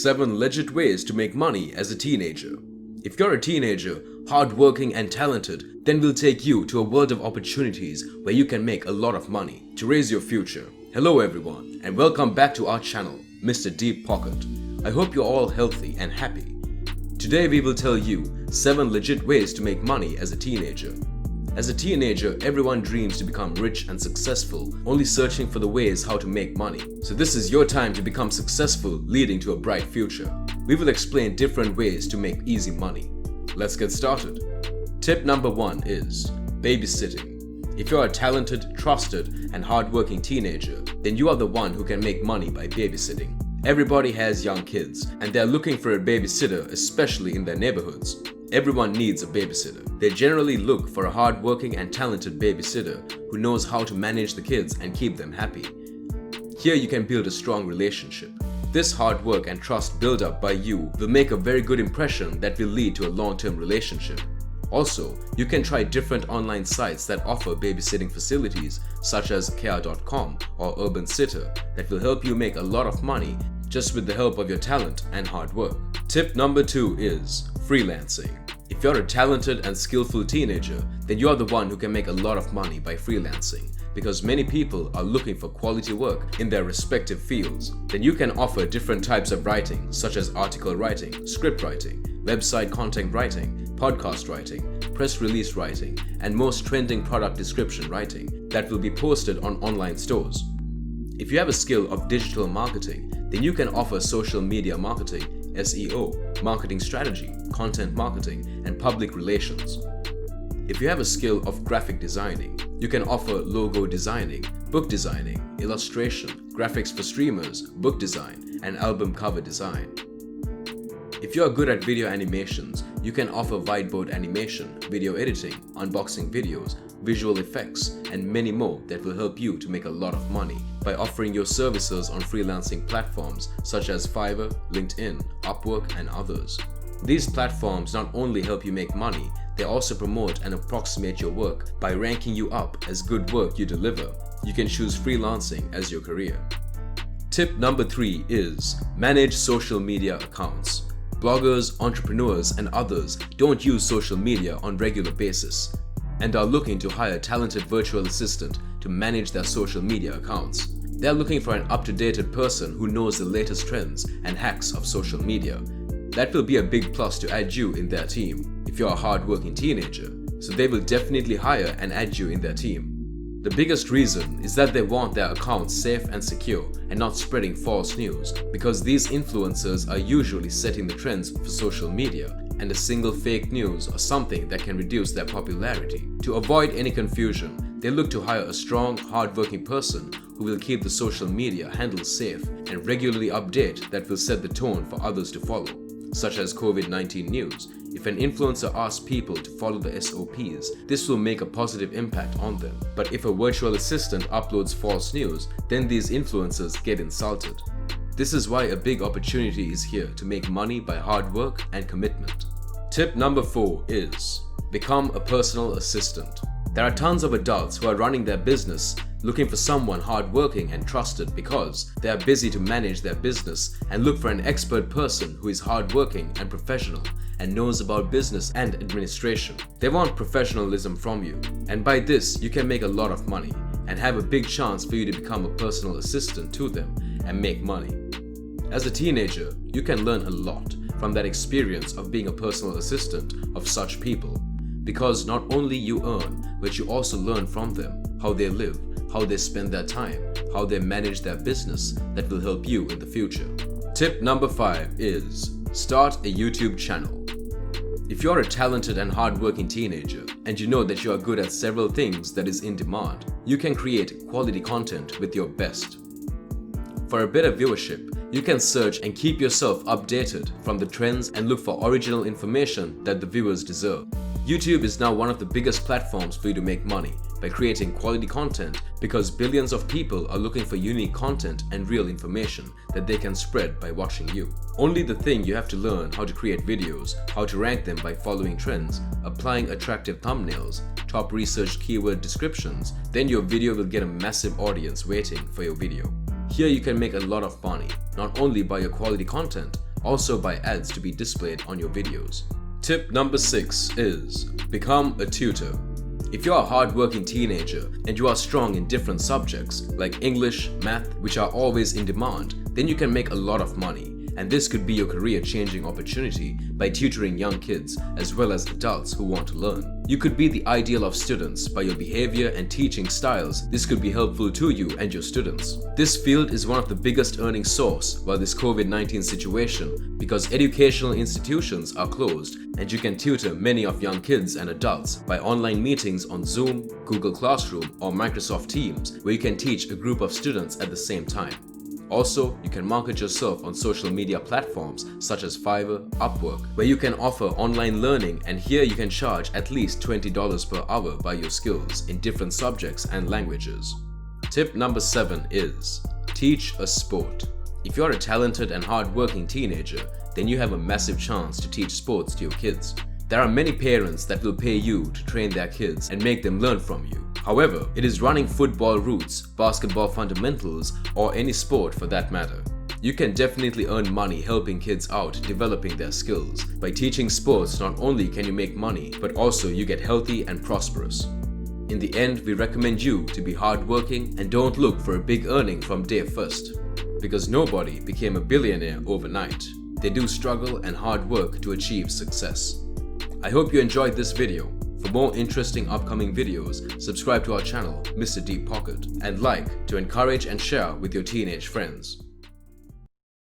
7 legit ways to make money as a teenager. If you're a teenager, hardworking and talented, then we'll take you to a world of opportunities where you can make a lot of money to raise your future. Hello everyone, and welcome back to our channel, Mr. Deep Pocket. I hope you're all healthy and happy. Today we will tell you 7 legit ways to make money as a teenager. As a teenager, everyone dreams to become rich and successful, only searching for the ways how to make money. So this is your time to become successful, leading to a bright future. We will explain different ways to make easy money. Let's get started. Tip number 1 is babysitting. If you're a talented, trusted, and hardworking teenager, then you are the one who can make money by babysitting. Everybody has young kids, and they're looking for a babysitter, especially in their neighborhoods. Everyone needs a babysitter. They generally look for a hardworking and talented babysitter who knows how to manage the kids and keep them happy. Here you can build a strong relationship. This hard work and trust built up by you will make a very good impression that will lead to a long-term relationship. Also, you can try different online sites that offer babysitting facilities such as care.com or Urban Sitter that will help you make a lot of money just with the help of your talent and hard work. Tip number 2 is freelancing. If you're a talented and skillful teenager, then you're the one who can make a lot of money by freelancing, because many people are looking for quality work in their respective fields. Then you can offer different types of writing such as article writing, script writing, website content writing, podcast writing, press release writing, and most trending product description writing that will be posted on online stores. If you have a skill of digital marketing, then you can offer social media marketing, SEO, marketing strategy, content marketing, and public relations. If you have a skill of graphic designing, you can offer logo designing, book designing, illustration, graphics for streamers, book design, and album cover design. If you are good at video animations, you can offer whiteboard animation, video editing, unboxing videos, visual effects, and many more that will help you to make a lot of money by offering your services on freelancing platforms such as Fiverr, LinkedIn, Upwork, and others. These platforms not only help you make money, they also promote and approximate your work by ranking you up as good work you deliver. You can choose freelancing as your career. Tip number 3 is manage social media accounts. Bloggers, entrepreneurs, and others don't use social media on a regular basis and are looking to hire a talented virtual assistant to manage their social media accounts. They're looking for an up-to-date person who knows the latest trends and hacks of social media. That will be a big plus to add you in their team if you're a hard-working teenager, so they will definitely hire and add you in their team. The biggest reason is that they want their accounts safe and secure and not spreading false news, because these influencers are usually setting the trends for social media, and a single fake news or something that can reduce their popularity. To avoid any confusion, they look to hire a strong, hard-working person who will keep the social media handles safe and regularly update that will set the tone for others to follow, such as COVID-19 news. If an influencer asks people to follow the SOPs, this will make a positive impact on them. But if a virtual assistant uploads false news, then these influencers get insulted. This is why a big opportunity is here to make money by hard work and commitment. Tip number 4 is become a personal assistant. There are tons of adults who are running their business looking for someone hardworking and trusted because they are busy to manage their business and look for an expert person who is hardworking and professional and knows about business and administration. They want professionalism from you, and by this you can make a lot of money and have a big chance for you to become a personal assistant to them and make money. As a teenager, you can learn a lot from that experience of being a personal assistant of such people, because not only you earn, but you also learn from them how they live, how they spend their time, how they manage their business that will help you in the future. Tip number 5 is start a YouTube channel. If you're a talented and hardworking teenager and you know that you are good at several things that is in demand, you can create quality content with your best. For a better viewership, you can search and keep yourself updated from the trends and look for original information that the viewers deserve. YouTube is now one of the biggest platforms for you to make money by creating quality content, because billions of people are looking for unique content and real information that they can spread by watching you. Only the thing you have to learn how to create videos, how to rank them by following trends, applying attractive thumbnails, top researched keyword descriptions, then your video will get a massive audience waiting for your video. Here you can make a lot of money, not only by your quality content, also buy ads to be displayed on your videos. Tip number 6 is become a tutor. If you're a hardworking teenager and you are strong in different subjects like English, math, which are always in demand, then you can make a lot of money. And this could be your career-changing opportunity by tutoring young kids as well as adults who want to learn. You could be the ideal of students by your behavior and teaching styles. This could be helpful to you and your students. This field is one of the biggest earning source while this COVID-19 situation because educational institutions are closed and you can tutor many of young kids and adults by online meetings on Zoom, Google Classroom or Microsoft Teams where you can teach a group of students at the same time. Also, you can market yourself on social media platforms such as Fiverr, Upwork, where you can offer online learning, and here you can charge at least $20 per hour by your skills in different subjects and languages. Tip number 7 is teach a sport. If you're a talented and hardworking teenager, then you have a massive chance to teach sports to your kids. There are many parents that will pay you to train their kids and make them learn from you. However, it is running football routes, basketball fundamentals, or any sport for that matter. You can definitely earn money helping kids out developing their skills. By teaching sports, not only can you make money, but also you get healthy and prosperous. In the end, we recommend you to be hardworking and don't look for a big earning from day first. Because nobody became a billionaire overnight. They do struggle and hard work to achieve success. I hope you enjoyed this video. For more interesting upcoming videos, subscribe to our channel, Mr. Deep Pocket, and like to encourage and share with your teenage friends.